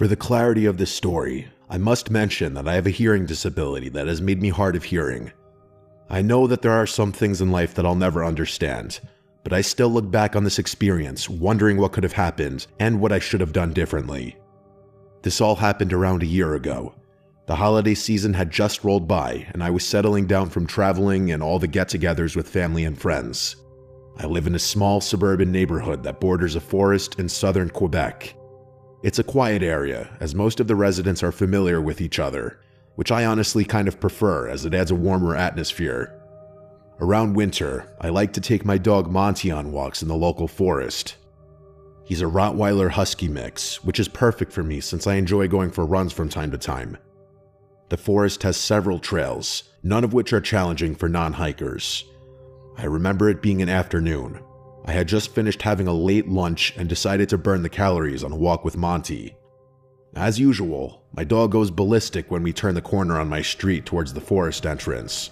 For the clarity of this story, I must mention that I have a hearing disability that has made me hard of hearing. I know that there are some things in life that I'll never understand, but I still look back on this experience wondering what could have happened and what I should have done differently. This all happened around a year ago. The holiday season had just rolled by, and I was settling down from traveling and all the get-togethers with family and friends. I live in a small suburban neighborhood that borders a forest in southern Quebec. It's a quiet area, as most of the residents are familiar with each other, which I honestly kind of prefer as it adds a warmer atmosphere. Around winter, I like to take my dog Monty on walks in the local forest. He's a Rottweiler Husky mix, which is perfect for me since I enjoy going for runs from time to time. The forest has several trails, none of which are challenging for non-hikers. I remember it being an afternoon. I had just finished having a late lunch and decided to burn the calories on a walk with Monty. As usual, my dog goes ballistic when we turn the corner on my street towards the forest entrance.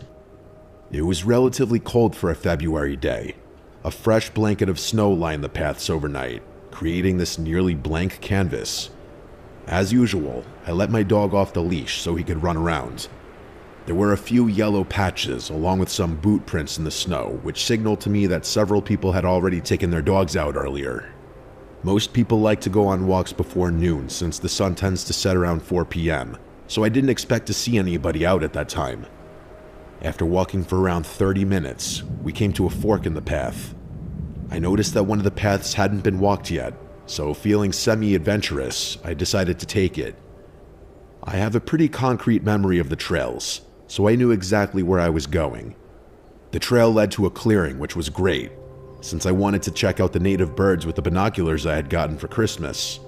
It was relatively cold for a February day. A fresh blanket of snow lined the paths overnight, creating this nearly blank canvas. As usual, I let my dog off the leash so he could run around. There were a few yellow patches along with some boot prints in the snow, which signaled to me that several people had already taken their dogs out earlier. Most people like to go on walks before noon since the sun tends to set around 4 p.m., so I didn't expect to see anybody out at that time. After walking for around 30 minutes, we came to a fork in the path. I noticed that one of the paths hadn't been walked yet, so feeling semi-adventurous, I decided to take it. I have a pretty concrete memory of the trails, so I knew exactly where I was going. The trail led to a clearing, which was great, since I wanted to check out the native birds with the binoculars I had gotten for Christmas.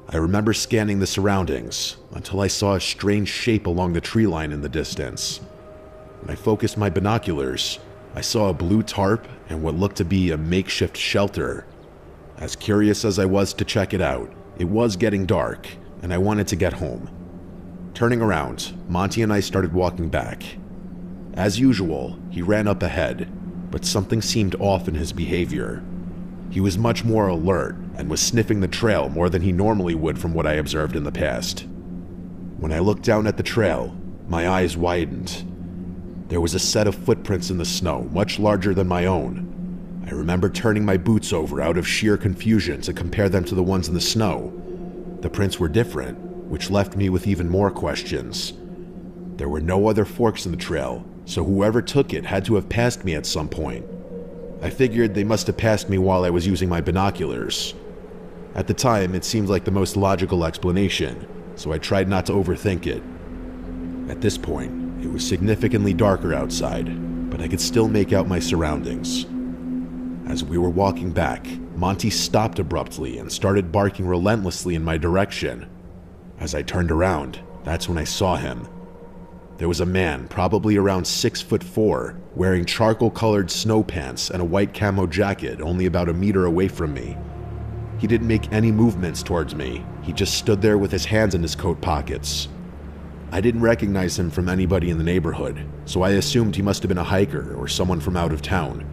I remember scanning the surroundings until I saw a strange shape along the tree line in the distance. When I focused my binoculars, I saw a blue tarp and what looked to be a makeshift shelter. As curious as I was to check it out, it was getting dark, and I wanted to get home. Turning around, Monty and I started walking back. As usual, he ran up ahead, but something seemed off in his behavior. He was much more alert and was sniffing the trail more than he normally would from what I observed in the past. When I looked down at the trail, my eyes widened. There was a set of footprints in the snow, much larger than my own. I remember turning my boots over out of sheer confusion to compare them to the ones in the snow. The prints were different, which left me with even more questions. There were no other forks in the trail, so whoever took it had to have passed me at some point. I figured they must have passed me while I was using my binoculars. At the time, it seemed like the most logical explanation, so I tried not to overthink it. At this point, it was significantly darker outside, but I could still make out my surroundings. As we were walking back, Monty stopped abruptly and started barking relentlessly in my direction. As I turned around, that's when I saw him. There was a man, probably around 6'4", wearing charcoal-colored snow pants and a white camo jacket only about a meter away from me. He didn't make any movements towards me, he just stood there with his hands in his coat pockets. I didn't recognize him from anybody in the neighborhood, so I assumed he must have been a hiker or someone from out of town.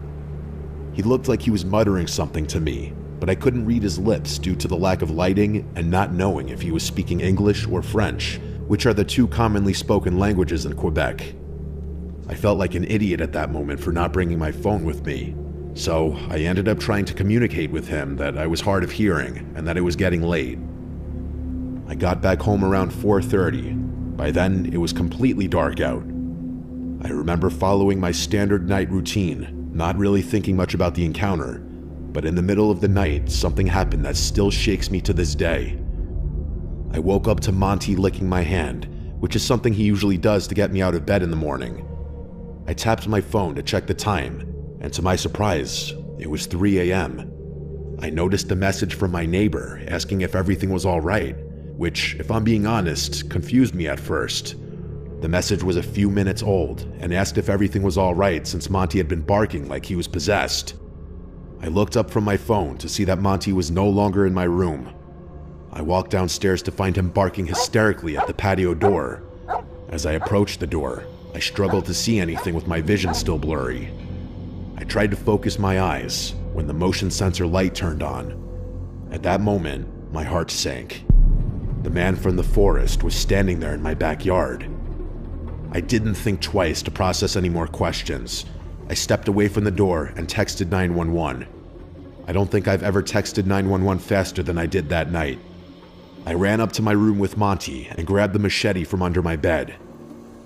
He looked like he was muttering something to me, but I couldn't read his lips due to the lack of lighting and not knowing if he was speaking English or French, which are the two commonly spoken languages in Quebec. I felt like an idiot at that moment for not bringing my phone with me, so I ended up trying to communicate with him that I was hard of hearing and that it was getting late. I got back home around 4:30. By then, it was completely dark out. I remember following my standard night routine, not really thinking much about the encounter, but in the middle of the night, something happened that still shakes me to this day. I woke up to Monty licking my hand, which is something he usually does to get me out of bed in the morning. I tapped my phone to check the time, and to my surprise, it was 3 a.m. I noticed a message from my neighbor asking if everything was all right, which, if I'm being honest, confused me at first. The message was a few minutes old and asked if everything was all right since Monty had been barking like he was possessed. I looked up from my phone to see that Monty was no longer in my room. I walked downstairs to find him barking hysterically at the patio door. As I approached the door, I struggled to see anything with my vision still blurry. I tried to focus my eyes when the motion sensor light turned on. At that moment, my heart sank. The man from the forest was standing there in my backyard. I didn't think twice to process any more questions. I stepped away from the door and texted 911. I don't think I've ever texted 911 faster than I did that night. I ran up to my room with Monty and grabbed the machete from under my bed.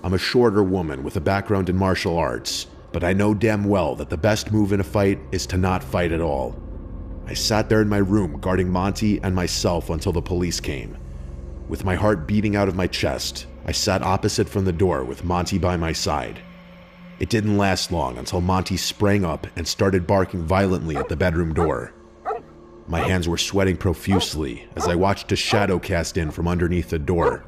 I'm a shorter woman with a background in martial arts, but I know damn well that the best move in a fight is to not fight at all. I sat there in my room guarding Monty and myself until the police came. With my heart beating out of my chest, I sat opposite from the door with Monty by my side. It didn't last long until Monty sprang up and started barking violently at the bedroom door. My hands were sweating profusely as I watched a shadow cast in from underneath the door.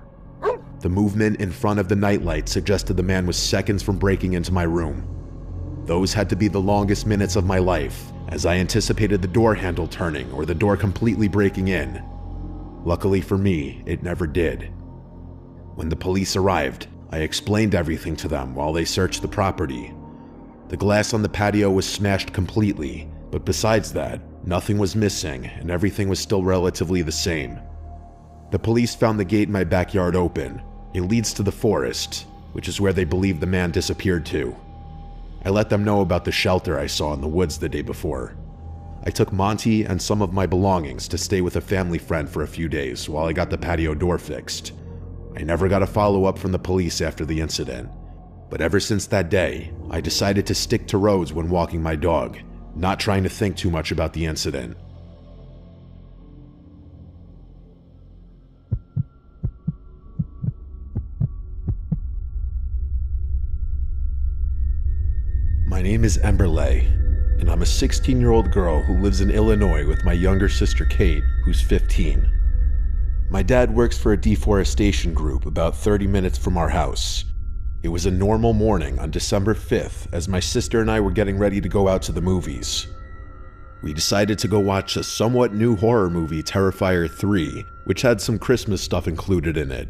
The movement in front of the nightlight suggested the man was seconds from breaking into my room. Those had to be the longest minutes of my life, as I anticipated the door handle turning or the door completely breaking in. Luckily for me, it never did. When the police arrived, I explained everything to them while they searched the property. The glass on the patio was smashed completely, but besides that, nothing was missing and everything was still relatively the same. The police found the gate in my backyard open. It leads to the forest, which is where they believe the man disappeared to. I let them know about the shelter I saw in the woods the day before. I took Monty and some of my belongings to stay with a family friend for a few days while I got the patio door fixed. I never got a follow-up from the police after the incident, but ever since that day, I decided to stick to roads when walking my dog, not trying to think too much about the incident. My name is Emberley, and I'm a 16-year-old girl who lives in Illinois with my younger sister Kate, who's 15. My dad works for a deforestation group about 30 minutes from our house. It was a normal morning on December 5th as my sister and I were getting ready to go out to the movies. We decided to go watch a somewhat new horror movie, Terrifier 3, which had some Christmas stuff included in it.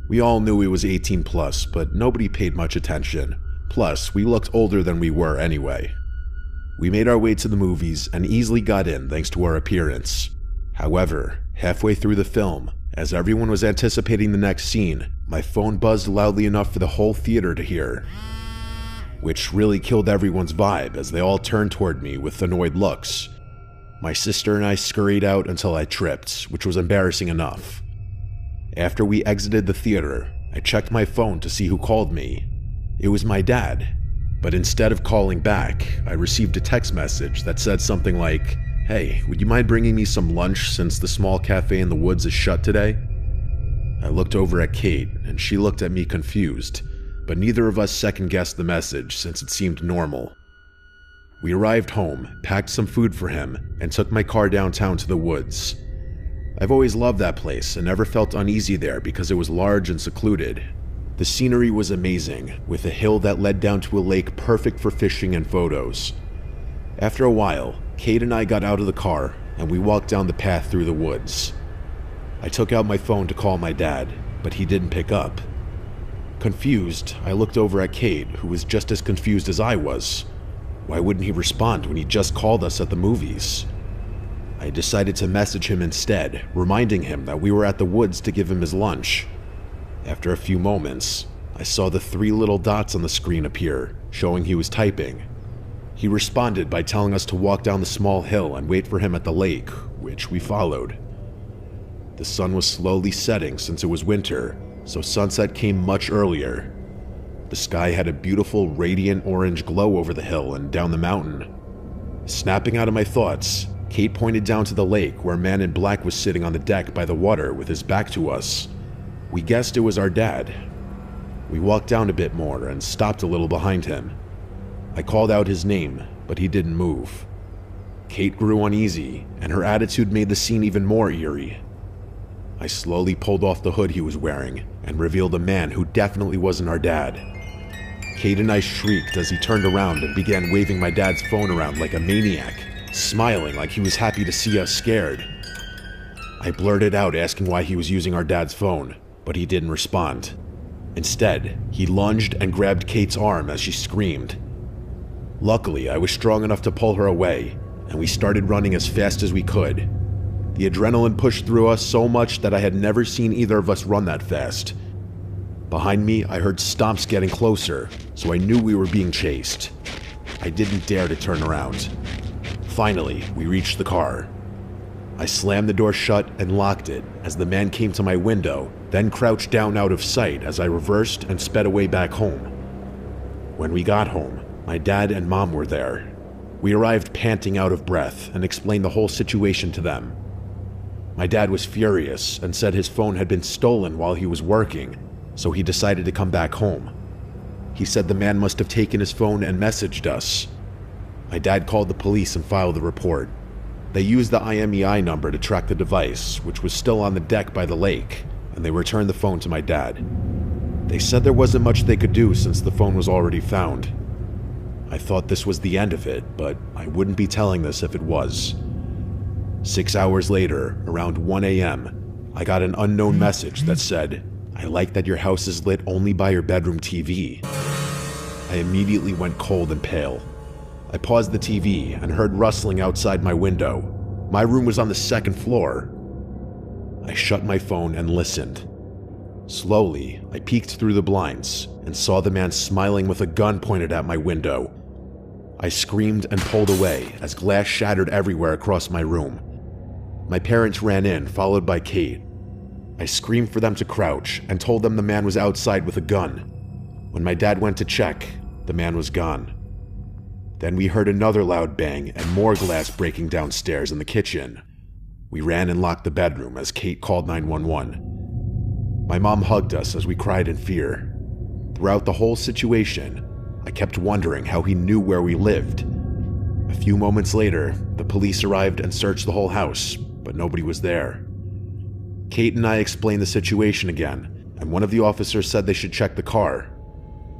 We all knew it was 18 plus, but nobody paid much attention. Plus, we looked older than we were anyway. We made our way to the movies and easily got in thanks to our appearance. However, halfway through the film, as everyone was anticipating the next scene, my phone buzzed loudly enough for the whole theater to hear, which really killed everyone's vibe as they all turned toward me with annoyed looks. My sister and I scurried out until I tripped, which was embarrassing enough. After we exited the theater, I checked my phone to see who called me. It was my dad, but instead of calling back, I received a text message that said something like, "Hey, would you mind bringing me some lunch since the small cafe in the woods is shut today?" I looked over at Kate, and she looked at me confused, but neither of us second-guessed the message since it seemed normal. We arrived home, packed some food for him, and took my car downtown to the woods. I've always loved that place and never felt uneasy there because it was large and secluded. The scenery was amazing, with a hill that led down to a lake perfect for fishing and photos. After a while, Kate and I got out of the car, and we walked down the path through the woods. I took out my phone to call my dad, but he didn't pick up. Confused, I looked over at Kate, who was just as confused as I was. Why wouldn't he respond when he just called us at the movies? I decided to message him instead, reminding him that we were at the woods to give him his lunch. After a few moments, I saw the 3 little dots on the screen appear, showing he was typing. He responded by telling us to walk down the small hill and wait for him at the lake, which we followed. The sun was slowly setting since it was winter, so sunset came much earlier. The sky had a beautiful radiant orange glow over the hill and down the mountain. Snapping out of my thoughts, Kate pointed down to the lake where a man in black was sitting on the deck by the water with his back to us. We guessed it was our dad. We walked down a bit more and stopped a little behind him. I called out his name, but he didn't move. Kate grew uneasy, and her attitude made the scene even more eerie. I slowly pulled off the hood he was wearing and revealed a man who definitely wasn't our dad. Kate and I shrieked as he turned around and began waving my dad's phone around like a maniac, smiling like he was happy to see us scared. I blurted out asking why he was using our dad's phone, but he didn't respond. Instead, he lunged and grabbed Kate's arm as she screamed. Luckily, I was strong enough to pull her away, and we started running as fast as we could. The adrenaline pushed through us so much that I had never seen either of us run that fast. Behind me, I heard stomps getting closer, so I knew we were being chased. I didn't dare to turn around. Finally, we reached the car. I slammed the door shut and locked it as the man came to my window, then crouched down out of sight as I reversed and sped away back home. When we got home, my dad and mom were there. We arrived panting out of breath and explained the whole situation to them. My dad was furious and said his phone had been stolen while he was working, so he decided to come back home. He said the man must have taken his phone and messaged us. My dad called the police and filed the report. They used the IMEI number to track the device, which was still on the deck by the lake, and they returned the phone to my dad. They said there wasn't much they could do since the phone was already found. I thought this was the end of it, but I wouldn't be telling this if it was. 6 hours later, around 1 a.m., I got an unknown message that said, "I like that your house is lit only by your bedroom TV." I immediately went cold and pale. I paused the TV and heard rustling outside my window. My room was on the second floor. I shut my phone and listened. Slowly, I peeked through the blinds and saw the man smiling with a gun pointed at my window. I screamed and pulled away as glass shattered everywhere across my room. My parents ran in, followed by Kate. I screamed for them to crouch and told them the man was outside with a gun. When my dad went to check, the man was gone. Then we heard another loud bang and more glass breaking downstairs in the kitchen. We ran and locked the bedroom as Kate called 911. My mom hugged us as we cried in fear. Throughout the whole situation, I kept wondering how he knew where we lived. A few moments later, the police arrived and searched the whole house, but nobody was there. Kate and I explained the situation again, and one of the officers said they should check the car.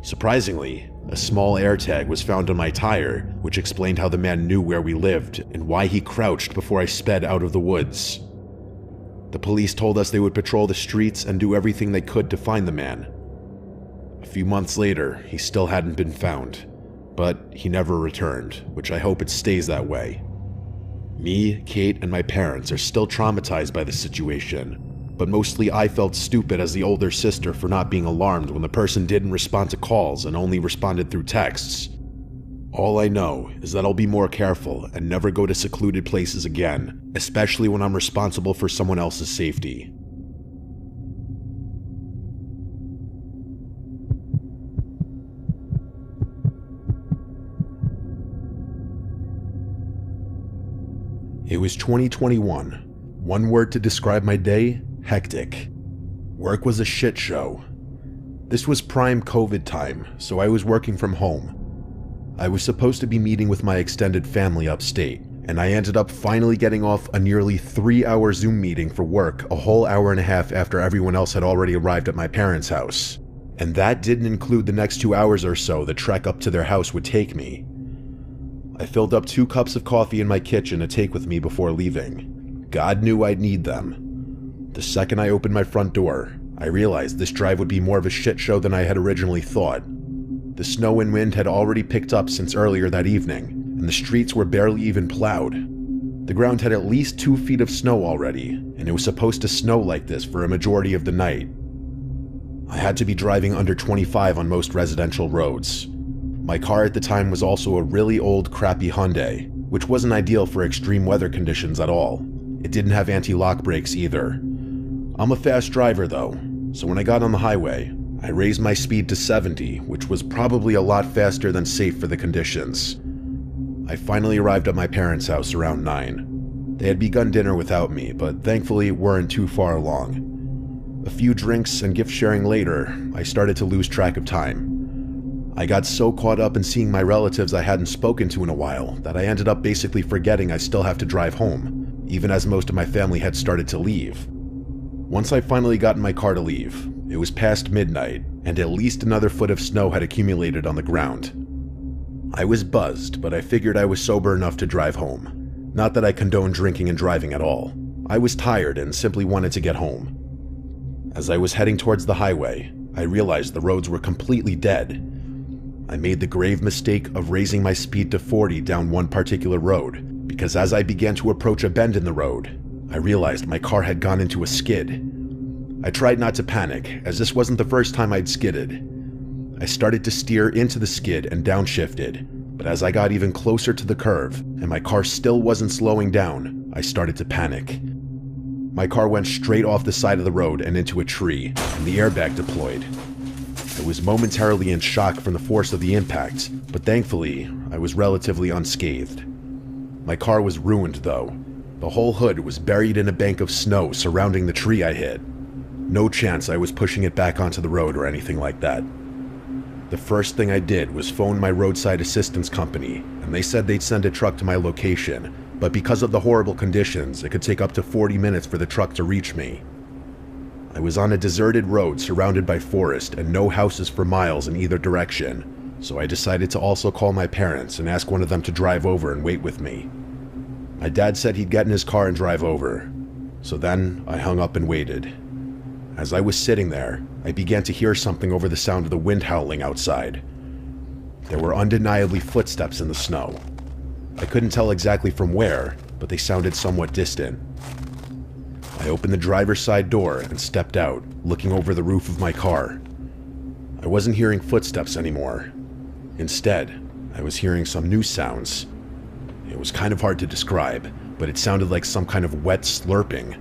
Surprisingly, a small AirTag was found on my tire, which explained how the man knew where we lived and why he crouched before I sped out of the woods. The police told us they would patrol the streets and do everything they could to find the man. A few months later, he still hadn't been found, but he never returned, which I hope it stays that way. Me, Kate, and my parents are still traumatized by the situation, but mostly I felt stupid as the older sister for not being alarmed when the person didn't respond to calls and only responded through texts. All I know is that I'll be more careful and never go to secluded places again, especially when I'm responsible for someone else's safety. It was 2021. One word to describe my day: hectic. Work was a shit show. This was prime COVID time, so I was working from home. I was supposed to be meeting with my extended family upstate, and I ended up finally getting off a nearly 3-hour Zoom meeting for work a whole hour and a half after everyone else had already arrived at my parents' house. And that didn't include the next 2 hours or so the trek up to their house would take me. I filled up 2 cups of coffee in my kitchen to take with me before leaving. God knew I'd need them. The second I opened my front door, I realized this drive would be more of a shit show than I had originally thought. The snow and wind had already picked up since earlier that evening, and the streets were barely even plowed. The ground had at least 2 feet of snow already, and it was supposed to snow like this for a majority of the night. I had to be driving under 25 on most residential roads. My car at the time was also a really old, crappy Hyundai, which wasn't ideal for extreme weather conditions at all. It didn't have anti-lock brakes either. I'm a fast driver though, so when I got on the highway, I raised my speed to 70, which was probably a lot faster than safe for the conditions. I finally arrived at my parents' house around 9. They had begun dinner without me, but thankfully weren't too far along. A few drinks and gift sharing later, I started to lose track of time. I got so caught up in seeing my relatives I hadn't spoken to in a while that I ended up basically forgetting I still have to drive home, even as most of my family had started to leave. Once I finally got in my car to leave, it was past midnight, and at least another foot of snow had accumulated on the ground. I was buzzed, but I figured I was sober enough to drive home. Not that I condone drinking and driving at all. I was tired and simply wanted to get home. As I was heading towards the highway, I realized the roads were completely dead. I made the grave mistake of raising my speed to 40 down one particular road, because as I began to approach a bend in the road, I realized my car had gone into a skid. I tried not to panic, as this wasn't the first time I'd skidded. I started to steer into the skid and downshifted, but as I got even closer to the curve and my car still wasn't slowing down, I started to panic. My car went straight off the side of the road and into a tree, and the airbag deployed. I was momentarily in shock from the force of the impact, but thankfully, I was relatively unscathed. My car was ruined though. The whole hood was buried in a bank of snow surrounding the tree I hit. No chance I was pushing it back onto the road or anything like that. The first thing I did was phone my roadside assistance company, and they said they'd send a truck to my location, but because of the horrible conditions, it could take up to 40 minutes for the truck to reach me. I was on a deserted road surrounded by forest and no houses for miles in either direction, so I decided to also call my parents and ask one of them to drive over and wait with me. My dad said he'd get in his car and drive over, so then I hung up and waited. As I was sitting there, I began to hear something over the sound of the wind howling outside. There were undeniably footsteps in the snow. I couldn't tell exactly from where, but they sounded somewhat distant. I opened the driver's side door and stepped out, looking over the roof of my car. I wasn't hearing footsteps anymore. Instead, I was hearing some new sounds. It was kind of hard to describe, but it sounded like some kind of wet slurping.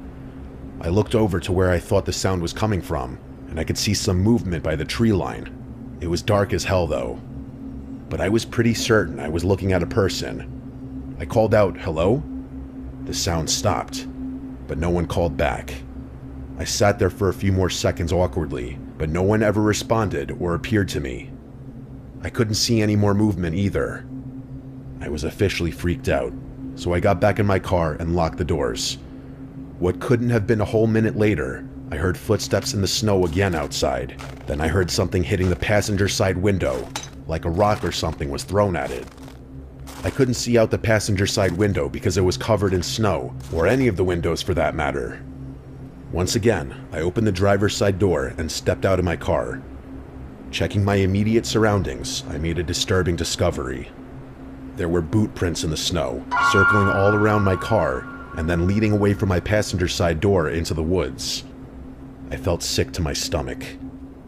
I looked over to where I thought the sound was coming from, and I could see some movement by the tree line. It was dark as hell though, but I was pretty certain I was looking at a person. I called out, "Hello?" The sound stopped, but no one called back. I sat there for a few more seconds awkwardly, but no one ever responded or appeared to me. I couldn't see any more movement either. I was officially freaked out, so I got back in my car and locked the doors. What couldn't have been a whole minute later, I heard footsteps in the snow again outside. Then I heard something hitting the passenger side window, like a rock or something was thrown at it. I couldn't see out the passenger side window because it was covered in snow, or any of the windows for that matter. Once again, I opened the driver's side door and stepped out of my car. Checking my immediate surroundings, I made a disturbing discovery. There were boot prints in the snow, circling all around my car, and then leading away from my passenger side door into the woods. I felt sick to my stomach.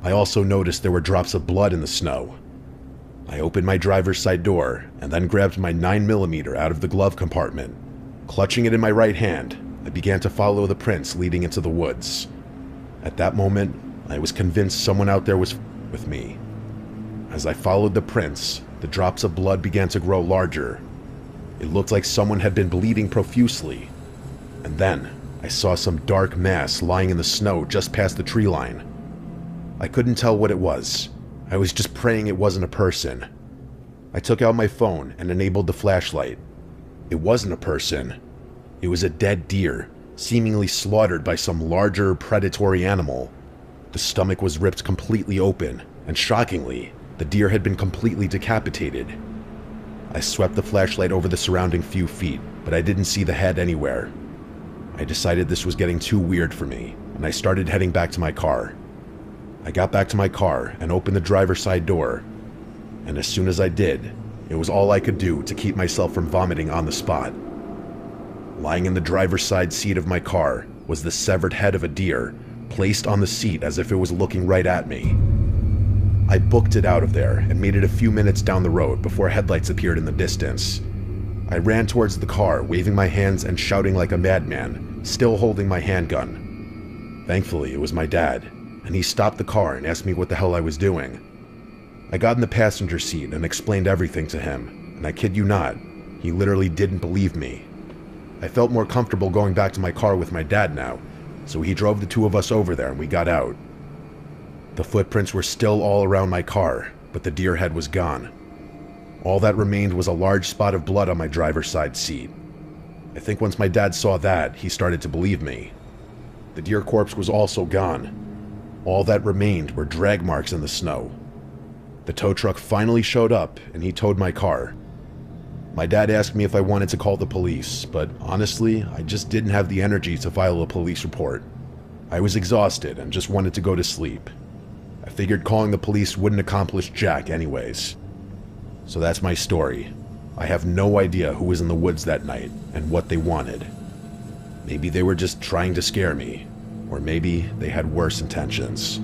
I also noticed there were drops of blood in the snow. I opened my driver's side door and then grabbed my 9mm out of the glove compartment. Clutching it in my right hand, I began to follow the prints leading into the woods. At that moment, I was convinced someone out there was with me. As I followed the prints, the drops of blood began to grow larger. It looked like someone had been bleeding profusely. And then, I saw some dark mass lying in the snow just past the tree line. I couldn't tell what it was. I was just praying it wasn't a person. I took out my phone and enabled the flashlight. It wasn't a person. It was a dead deer, seemingly slaughtered by some larger, predatory animal. The stomach was ripped completely open, and shockingly, the deer had been completely decapitated. I swept the flashlight over the surrounding few feet, but I didn't see the head anywhere. I decided this was getting too weird for me, and I started heading back to my car. I got back to my car and opened the driver's side door, and as soon as I did, it was all I could do to keep myself from vomiting on the spot. Lying in the driver's side seat of my car was the severed head of a deer, placed on the seat as if it was looking right at me. I booked it out of there and made it a few minutes down the road before headlights appeared in the distance. I ran towards the car, waving my hands and shouting like a madman, still holding my handgun. Thankfully, it was my dad, and he stopped the car and asked me what the hell I was doing. I got in the passenger seat and explained everything to him, and I kid you not, he literally didn't believe me. I felt more comfortable going back to my car with my dad now, so he drove the two of us over there and we got out. The footprints were still all around my car, but the deer head was gone. All that remained was a large spot of blood on my driver's side seat. I think once my dad saw that, he started to believe me. The deer corpse was also gone. All that remained were drag marks in the snow. The tow truck finally showed up, and he towed my car. My dad asked me if I wanted to call the police, but honestly, I just didn't have the energy to file a police report. I was exhausted and just wanted to go to sleep. I figured calling the police wouldn't accomplish jack anyways. So that's my story. I have no idea who was in the woods that night and what they wanted. Maybe they were just trying to scare me, or maybe they had worse intentions.